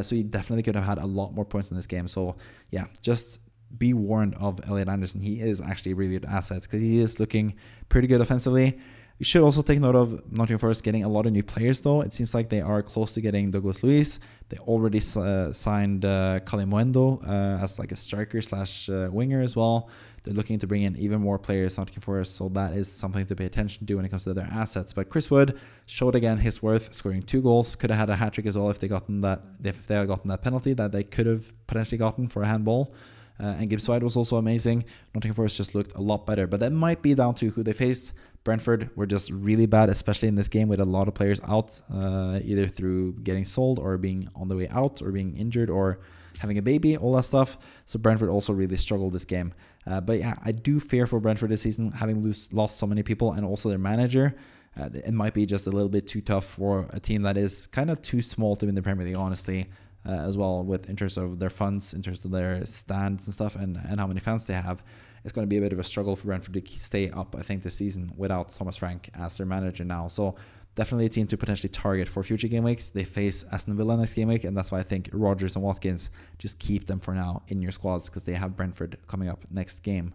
Speaker 1: So he definitely could have had a lot more points in this game. So yeah, just be warned of Elliot Anderson. He is actually a really good asset because he is looking pretty good offensively. You should also take note of Nottingham Forest getting a lot of new players, though. It seems like they are close to getting Douglas Luiz. They already signed Kalimundo as like a striker slash winger as well. They're looking to bring in even more players, Nottingham Forest, so that is something to pay attention to when it comes to their assets. But Chris Wood showed again his worth, scoring 2 goals. Could have had a hat-trick as well if they had gotten that penalty that they could have potentially gotten for a handball. And Gibbs White was also amazing. Nottingham Forest just looked a lot better, but that might be down to who they faced. Brentford were just really bad, especially in this game with a lot of players out, either through getting sold or being on the way out or being injured or having a baby, all that stuff. So Brentford also really struggled this game. But yeah, I do fear for Brentford this season, having lost so many people and also their manager. It might be just a little bit too tough for a team that is kind of too small to win the Premier League, honestly. As well, with in terms of their funds, in terms of their stands and stuff, and how many fans they have. It's going to be a bit of a struggle for Brentford to stay up, I think, this season without Thomas Frank as their manager now. So definitely a team to potentially target for future game weeks. They face Aston Villa next game week, and that's why I think Rodgers and Watkins, just keep them for now in your squads because they have Brentford coming up next game.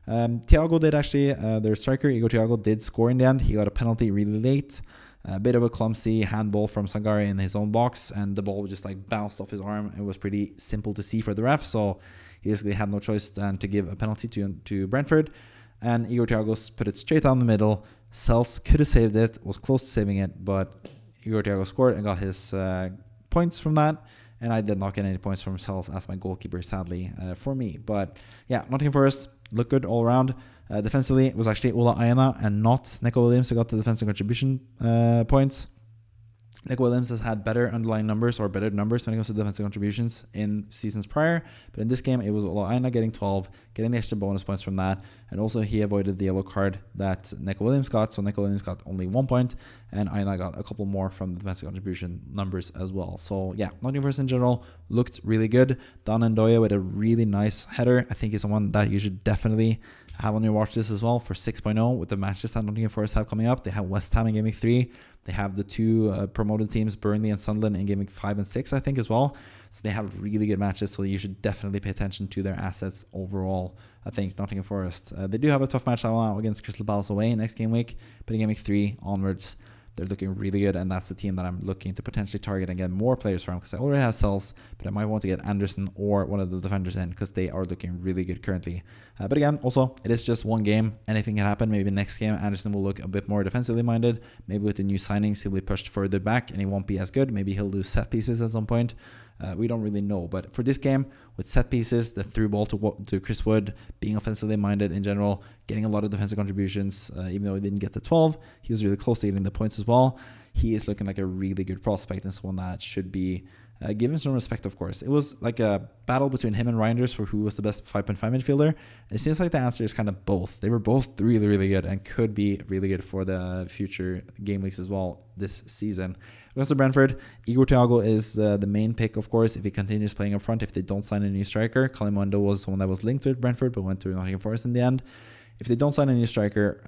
Speaker 1: Thiago did actually, their striker, Igor Thiago, did score in the end. He got a penalty really late. A bit of a clumsy handball from Sangare in his own box, and the ball just like bounced off his arm. It was pretty simple to see for the ref, so he basically had no choice than to give a penalty to Brentford. And Igor Thiago put it straight down the middle. Sels could have saved it, was close to saving it, but Igor Thiago scored and got his points from that. And I did not get any points from Sels as my goalkeeper, sadly, for me. But yeah, Nottingham Forest looked good all around. Defensively, it was actually Ola Aina and not Neko Williams who got the defensive contribution points. Neko Williams has had better underlying numbers or better numbers when it comes to defensive contributions in seasons prior. But in this game, it was Ola Aina getting 12, getting the extra bonus points from that. And also he avoided the yellow card that Neko Williams got. So Neko Williams got only 1 point. And Aina got a couple more from the defensive contribution numbers as well. So yeah, Nottingham Forest in general looked really good. Dan Ndoye with a really nice header. I think he's someone that you should definitely have on your watch list as well for 6.0 with the matches that Nottingham Forest have coming up. They have West Ham in Game Week 3. They have the 2 promoted teams, Burnley and Sunderland, in Game Week 5 and 6, I think, as well. So they have really good matches, so you should definitely pay attention to their assets overall. I think Nottingham Forest, they do have a tough match now against Crystal Palace away next game week, but in Game Week 3 onwards, they're looking really good, and that's the team that I'm looking to potentially target and get more players from because I already have Sels, but I might want to get Anderson or one of the defenders in because they are looking really good currently. But again, also, it is just one game. Anything can happen. Maybe next game, Anderson will look a bit more defensively minded. Maybe with the new signings, he'll be pushed further back and he won't be as good. Maybe he'll lose set pieces at some point. We don't really know. But for this game, with set pieces, the through ball to Chris Wood, being offensively minded in general, getting a lot of defensive contributions, even though he didn't get the 12, he was really close to getting the points as well. He is looking like a really good prospect and someone that should be given some respect, of course. It was like a battle between him and Reinders for who was the best 5.5 midfielder. And it seems like the answer is kind of both. They were both really, really good and could be really good for the future game weeks as well this season. When it comes to Brentford, Igor Thiago is the main pick, of course, if he continues playing up front, if they don't sign a new striker. Kalimundo was someone that was linked with Brentford but went to Nottingham Forest in the end. If they don't sign a new striker,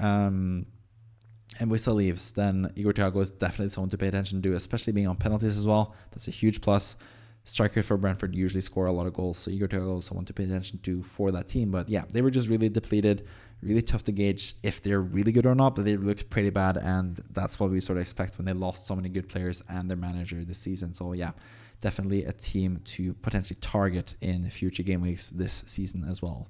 Speaker 1: and Wissa leaves, then Igor Thiago is definitely someone to pay attention to, especially being on penalties as well. That's a huge plus. Strikers for Brentford usually score a lot of goals, so Igor Thiago is someone to pay attention to for that team. But yeah, they were just really depleted, really tough to gauge if they're really good or not, but they looked pretty bad, and that's what we sort of expect when they lost so many good players and their manager this season. So yeah, definitely a team to potentially target in future game weeks this season as well.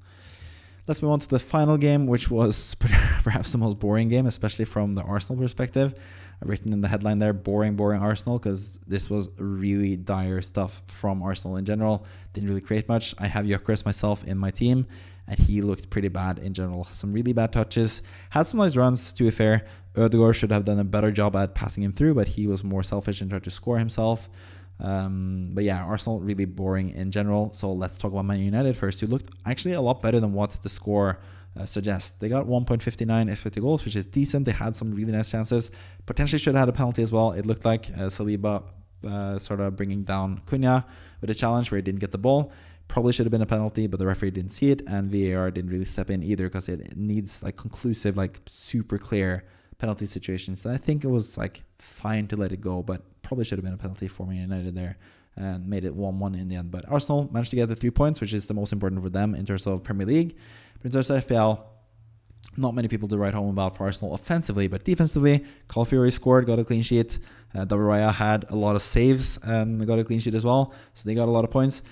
Speaker 1: Let's move on to the final game, which was perhaps the most boring game, especially from the Arsenal perspective. I've written in the headline there, boring Arsenal, because this was really dire stuff from Arsenal in general. Didn't really create much. I have Gyökeres myself in my team, and he looked pretty bad in general. Some really bad touches. Had some nice runs, to be fair. Ødegaard should have done a better job at passing him through, but he was more selfish and tried to score himself. But yeah, Arsenal really boring in general. So let's talk about Man United first, who looked actually a lot better than what the score suggests. They got 1.59 expected goals, which is decent. They had some really nice chances. Potentially should have had a penalty as well. It looked like Saliba sort of bringing down Cunha with a challenge where he didn't get the ball. Probably should have been a penalty, but the referee didn't see it, and VAR didn't really step in either because it needs like conclusive, like super clear penalty situations. And I think it was like fine to let it go, but probably should have been a penalty for Man United there and made it 1-1 in the end. But Arsenal managed to get the 3 points, which is the most important for them in terms of Premier League. But in terms of FPL, not many people to write home about for Arsenal offensively, but defensively, Calafiori scored, got a clean sheet. David Raya had a lot of saves and got a clean sheet as well, so they got a lot of points.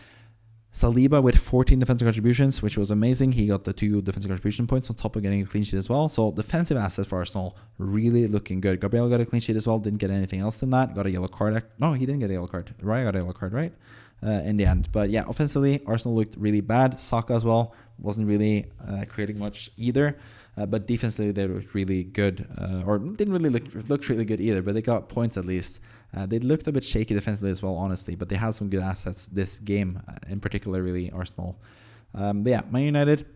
Speaker 1: Saliba with 14 defensive contributions, which was amazing. He got the 2 defensive contribution points on top of getting a clean sheet as well. So defensive assets for Arsenal really looking good. Gabriel got a clean sheet as well. Didn't get anything else than that. Got a yellow card. No, he didn't get a yellow card. Raya got a yellow card, right? In the end. But yeah, offensively, Arsenal looked really bad. Saka as well wasn't really creating much either. But defensively, they looked really good. Or didn't really look really good either, but they got points at least. They looked a bit shaky defensively as well, honestly, but they had some good assets this game, in particular, really, Arsenal. But yeah, Man United,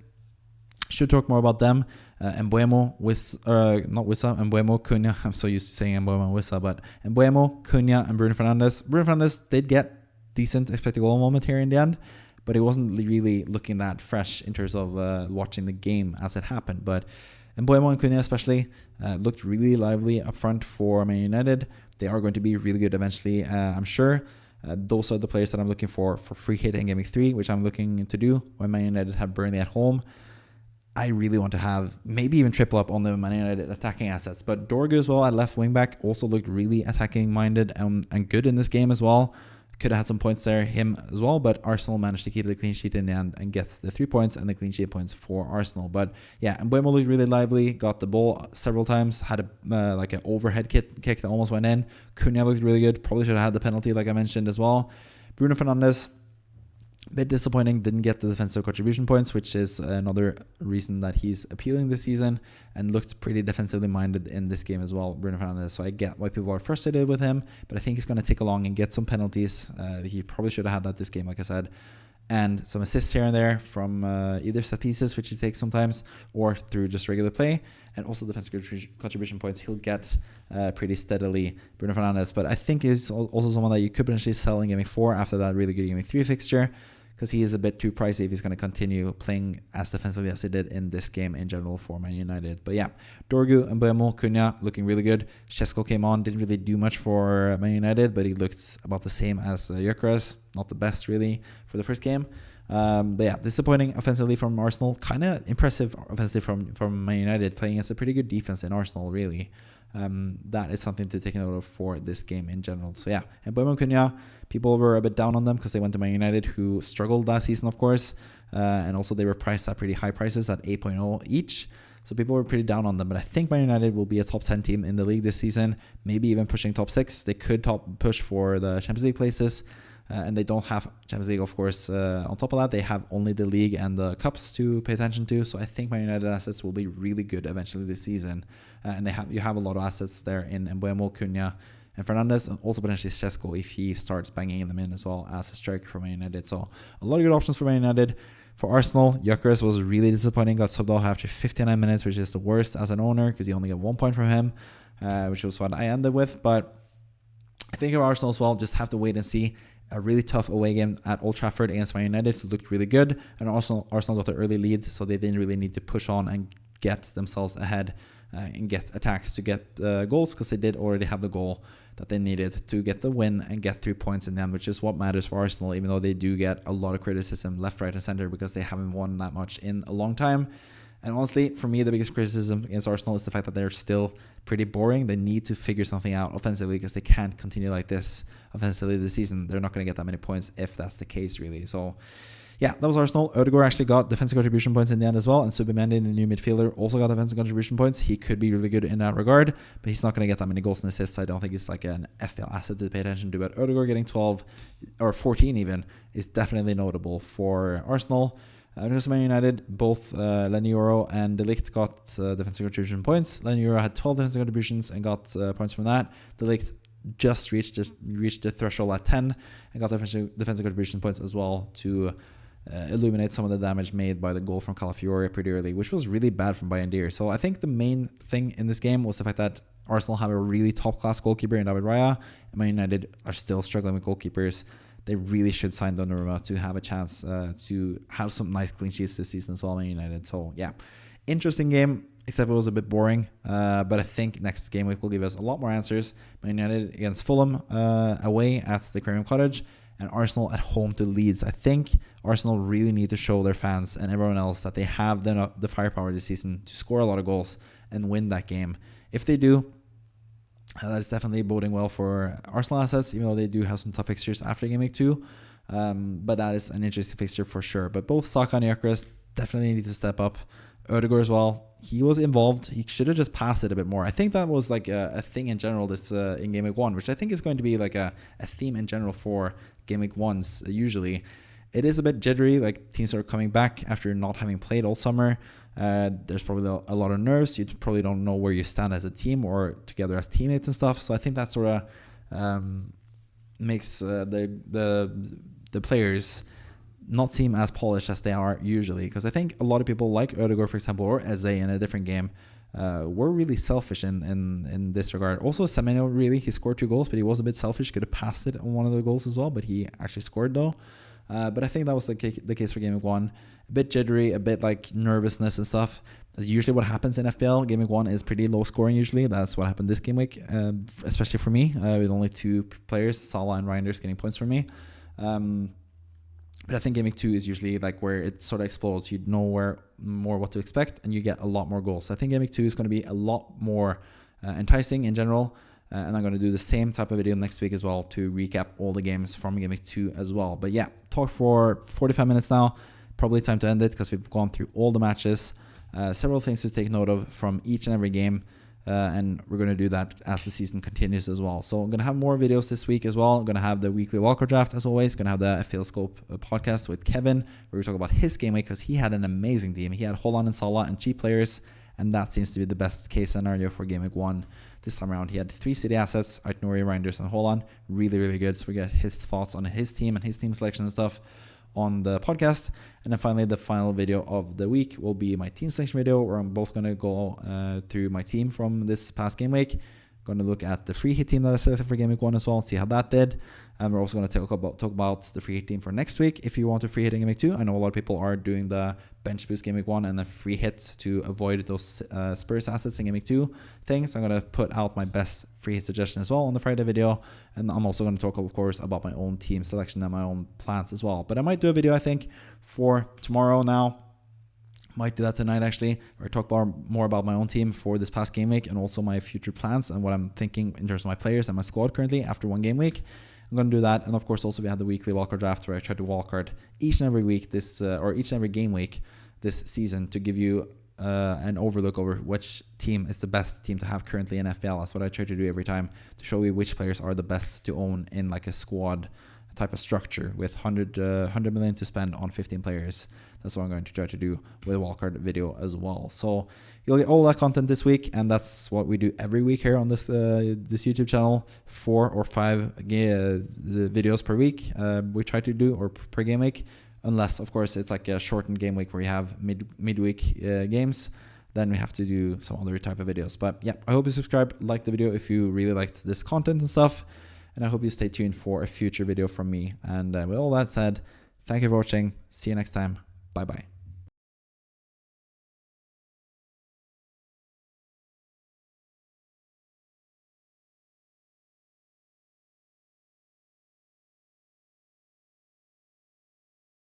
Speaker 1: should talk more about them. Mbeumo, Mbeumo, Cunha. I'm so used to saying Mbeumo and Wissa, but Mbeumo, Cunha, and Bruno Fernandes. Bruno Fernandes did get decent expected goal moment here in the end, but it wasn't really looking that fresh in terms of watching the game as it happened. But Mbeumo and Cunha especially looked really lively up front for Man United. They are going to be really good eventually, I'm sure. Those are the players that I'm looking for free hit in Gameweek 3, which I'm looking to do when Man United have Burnley at home. I really want to have maybe even triple up on the Man United attacking assets. But Dorgu as well at left wing back also looked really attacking minded and good in this game as well. Could have had some points there, him as well, but Arsenal managed to keep the clean sheet in the end and gets the 3 points and the clean sheet points for Arsenal. But yeah, Mbeumo looked really lively, got the ball several times, had a like an overhead kick that almost went in. Cunha looked really good, probably should have had the penalty like I mentioned as well. Bruno Fernandes, a bit disappointing, didn't get the defensive contribution points, which is another reason that he's appealing this season, and looked pretty defensively minded in this game as well, Bruno Fernandes. So I get why people are frustrated with him, but I think he's going to take along and get some penalties. He probably should have had that this game, like I said, and some assists here and there from either set pieces, which he takes sometimes, or through just regular play, and also defensive contribution points he'll get pretty steadily, Bruno Fernandes. But I think he's also someone that you could potentially sell in Gameweek 4 after that really good Gameweek 3 fixture, because he is a bit too pricey if he's going to continue playing as defensively as he did in this game in general for Man United. But yeah, Dorgu, Mbeumo, Cunha looking really good. Šeško came on, didn't really do much for Man United, but he looked about the same as Gyökeres. Not the best really for the first game. But yeah, disappointing offensively from Arsenal. Kind of impressive offensively from Man United, playing as a pretty good defense in Arsenal, really. That is something to take note of for this game in general. So yeah, and Mbeumo and Cunha, people were a bit down on them because they went to Man United, who struggled last season, of course, and also they were priced at pretty high prices at 8.0 each. So people were pretty down on them, but I think Man United will be a top 10 team in the league this season, maybe even pushing top 6. They could push for the Champions League places. And they don't have Champions League, of course. On top of that, they have only the league and the cups to pay attention to. So I think Man United assets will be really good eventually this season. And you have a lot of assets there in Mbeumo, Cunha, and Fernandes, and also potentially Šeško if he starts banging them in as well as a striker for Man United. So a lot of good options for Man United. For Arsenal, Gyökeres was really disappointing. Got subbed off after 59 minutes, which is the worst as an owner because you only get 1 point from him, which was what I ended with. But I think of Arsenal as well, just have to wait and see. A really tough away game at Old Trafford against Man United, who looked really good, and Arsenal got an early lead, so they didn't really need to push on and get themselves ahead and get attacks to get goals, because they did already have the goal that they needed to get the win and get 3 points in the end, which is what matters for Arsenal, even though they do get a lot of criticism left, right, and center because they haven't won that much in a long time. And honestly, for me, the biggest criticism against Arsenal is the fact that they're still pretty boring. They need to figure something out offensively because they can't continue like this offensively this season. They're not going to get that many points if that's the case, really. So, yeah, that was Arsenal. Ødegaard actually got defensive contribution points in the end as well. And Subimendi, the new midfielder, also got defensive contribution points. He could be really good in that regard, but he's not going to get that many goals and assists. I don't think it's like an FPL asset to pay attention to. But Ødegaard getting 12 or 14 even is definitely notable for Arsenal. Because Man United, both Lenioro and De Ligt got defensive contribution points. Lenioro had 12 defensive contributions and got points from that. De Ligt just reached the threshold at 10 and got defensive contribution points as well to illuminate some of the damage made by the goal from Calafiori pretty early, which was really bad from Bayern Deer. So I think the main thing in this game was the fact that Arsenal have a really top-class goalkeeper in David Raya, and Man United are still struggling with goalkeepers. they really should sign Donnarumma to have a chance to have some nice clean sheets this season as well, Man United. So yeah, interesting game, except it was a bit boring. But I think next game week will give us a lot more answers. Man United against Fulham away at the Craven Cottage, and Arsenal at home to Leeds. I think Arsenal really need to show their fans and everyone else that they have the firepower this season to score a lot of goals and win that game. If they do, that is definitely boding well for Arsenal assets, even though they do have some tough fixtures after Game Week 2. But that is an interesting fixture for sure. But both Saka and Gyökeres definitely need to step up. Ødegaard as well. He was involved. He should have just passed it a bit more. I think that was like a thing in general this in Game Week 1, which I think is going to be like a theme in general for Game Week 1s usually. It is a bit jittery, like teams are coming back after not having played all summer. There's probably a lot of nerves. You probably don't know where you stand as a team or together as teammates and stuff. So I think that sort of makes the players not seem as polished as they are usually. Because I think a lot of people like Ødegaard, for example, or Eze in a different game, were really selfish in this regard. Also, Semenyo, really, he scored 2 goals, but he was a bit selfish. Could have passed it on one of the goals as well, but he actually scored though. But I think that was the case for Game Week 1. A bit jittery, a bit like nervousness and stuff. That's usually what happens in FPL. Game Week 1 is pretty low scoring usually. That's what happened this game week, especially for me, with only 2 players, Salah and Reinders, getting points for me. But I think Game Week 2 is usually like where it sort of explodes. You know more what to expect, and you get a lot more goals. So I think Game Week 2 is going to be a lot more enticing in general. And I'm going to do the same type of video next week as well to recap all the games from Game Week 2 as well. But yeah, talk for 45 minutes now. Probably time to end it because we've gone through all the matches. Several things to take note of from each and every game. And we're going to do that as the season continues as well. So I'm going to have more videos this week as well. I'm going to have the weekly Walker draft as always. Going to have the FPL Scope podcast with Kevin, where we talk about his game week because he had an amazing team. He had Haaland and Salah and cheap players, and that seems to be the best case scenario for Game Week 1 this time around. He had 3 City assets, Aït-Nouri, Reinders, and Haaland. Really, really good. So we get his thoughts on his team and his team selection and stuff on the podcast. And then finally, the final video of the week will be my team selection video, where I'm both going to go through my team from this past game week. Going to look at the free hit team that I selected for Game Week 1 as well, see how that did. And we're also going to talk about the free hit team for next week. If you want to free hit in Game Week 2, I know a lot of people are doing the bench boost Game Week 1 and the free hit to avoid those Spurs assets in Game Week 2 things. I'm going to put out my best free hit suggestion as well on the Friday video. And I'm also going to talk, of course, about my own team selection and my own plans as well. But I might do a video, I think, for tomorrow now. Might do that tonight actually, where I talk more about my own team for this past game week and also my future plans and what I'm thinking in terms of my players and my squad currently after one game week. I'm going to do that. And of course, also we have the weekly wildcard draft where I try to wildcard each and every week or each and every game week this season to give you an overlook over which team is the best team to have currently in FPL. That's what I try to do every time, to show you which players are the best to own in like a squad type of structure with 100 million to spend on 15 players. That's what I'm going to try to do with a wildcard video as well. So you'll get all that content this week, and that's what we do every week here on this YouTube channel. 4 or 5 videos per week we try to do, or per game week, unless of course it's like a shortened game week where you have midweek games. Then we have to do some other type of videos. But yeah, I hope you subscribe, like the video if you really liked this content and stuff. And I hope you stay tuned for a future video from me. And with all that said, thank you for watching. See you next time. Bye-bye.